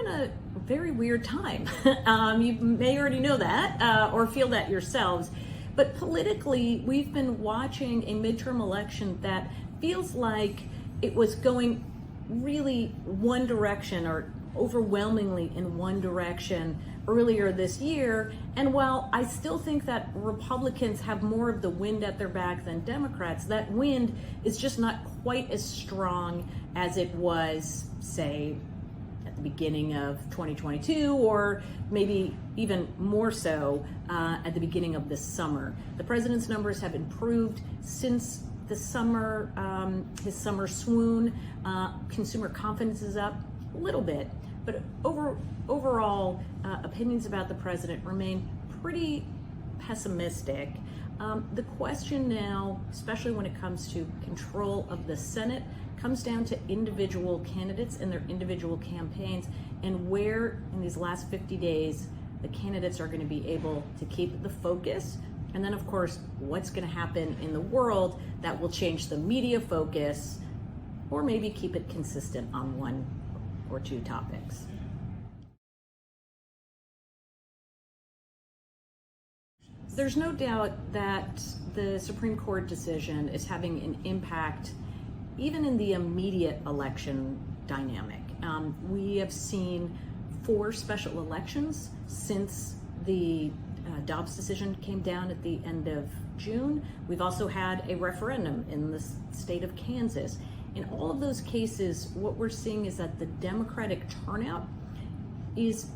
a very weird time. You may already know that or feel that yourselves. But politically, we've been watching a midterm election that feels like it was going really one direction, or overwhelmingly in one direction earlier this year. And while I still think that Republicans have more of the wind at their back than Democrats, that wind is just not quite as strong as it was, say, at the beginning of 2022, or maybe even more so at the beginning of this summer. The president's numbers have improved since the summer, his summer swoon. Consumer confidence is up a little bit, but overall, opinions about the president remain pretty pessimistic. The question now, especially when it comes to control of the Senate, comes down to individual candidates and their individual campaigns, and where in these last 50 days the candidates are going to be able to keep the focus. And then, of course, what's going to happen in the world that will change the media focus, or maybe keep it consistent on one or two topics. There's no doubt that the Supreme Court decision is having an impact even in the immediate election dynamic. We have seen 4 special elections since the Dobbs decision came down at the end of June. We've also had a referendum in the state of Kansas. In all of those cases, what we're seeing is that the Democratic turnout is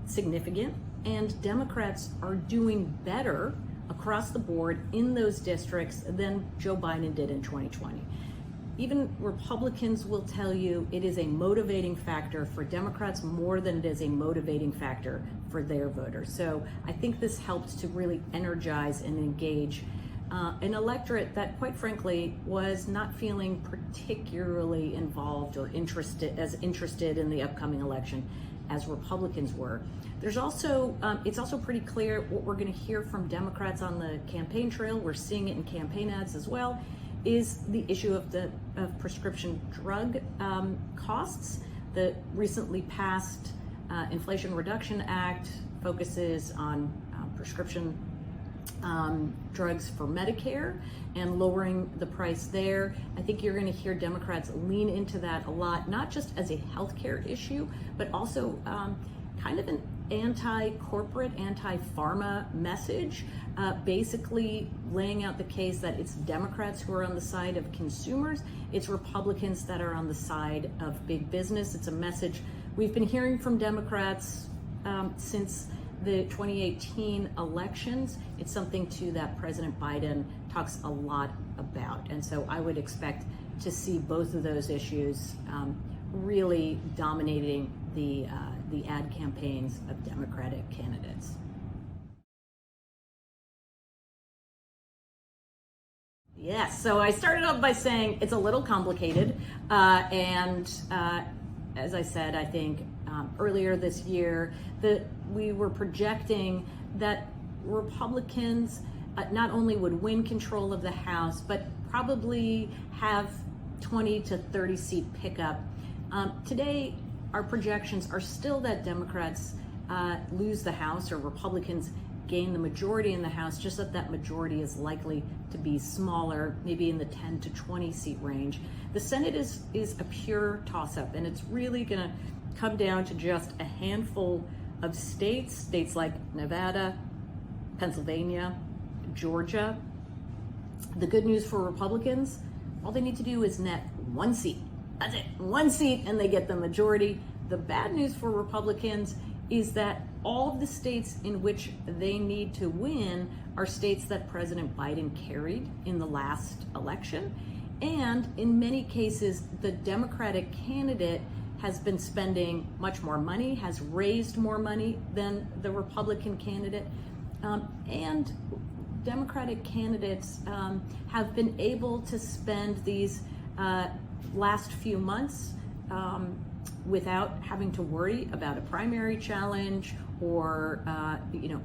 significant, and Democrats are doing better across the board in those districts than Joe Biden did in 2020. Even Republicans will tell you it is a motivating factor for Democrats more than it is a motivating factor for their voters. So I think this helps to really energize and engage an electorate that, quite frankly, was not feeling particularly involved or interested in the upcoming election as Republicans were. There's also, it's also pretty clear what we're going to hear from Democrats on the campaign trail. We're seeing it in campaign ads as well, is the issue of the prescription drug costs. The recently passed Inflation Reduction Act focuses on prescription drugs for Medicare and lowering the price there. I think you're going to hear Democrats lean into that a lot, not just as a healthcare issue, but also kind of an anti-corporate, anti-pharma message, basically laying out the case that it's Democrats who are on the side of consumers, it's Republicans that are on the side of big business. It's a message we've been hearing from Democrats since the 2018 elections. It's something too that President Biden talks a lot about. And so I would expect to see both of those issues really dominating the ad campaigns of Democratic candidates. Yes, so I started off by saying it's a little complicated, and as I said, I think earlier this year that we were projecting that Republicans not only would win control of the House, but probably have 20 to 30 seat pickup. Today, our projections are still that Democrats lose the House, or Republicans gain the majority in the House, just that that majority is likely to be smaller, maybe in the 10 to 20 seat range. The Senate is a pure toss-up, and it's really going to come down to just a handful of states like Nevada, Pennsylvania, Georgia. The good news for Republicans, all they need to do is net 1 seat. That's it, 1 seat, and they get the majority. The bad news for Republicans is that all of the states in which they need to win are states that President Biden carried in the last election. And in many cases, the Democratic candidate has been spending much more money, has raised more money than the Republican candidate. And Democratic candidates have been able to spend these last few months without having to worry about a primary challenge or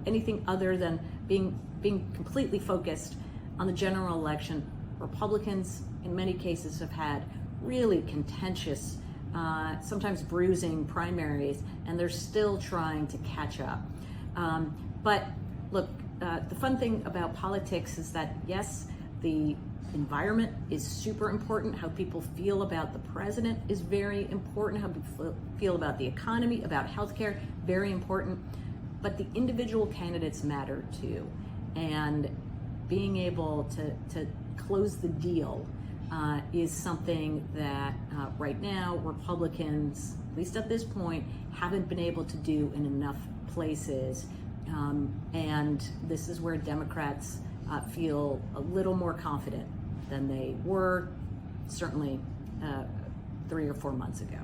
anything other than being completely focused on the general election. Republicans, in many cases, have had really contentious sometimes bruising primaries, and they're still trying to catch up. But look, the fun thing about politics is that, yes, the environment is super important. How people feel about the president is very important. How people feel about the economy, about healthcare, very important. But the individual candidates matter too. And being able to close the deal is something that right now Republicans, at least at this point, haven't been able to do in enough places. And this is where Democrats feel a little more confident than they were certainly 3 or 4 months ago.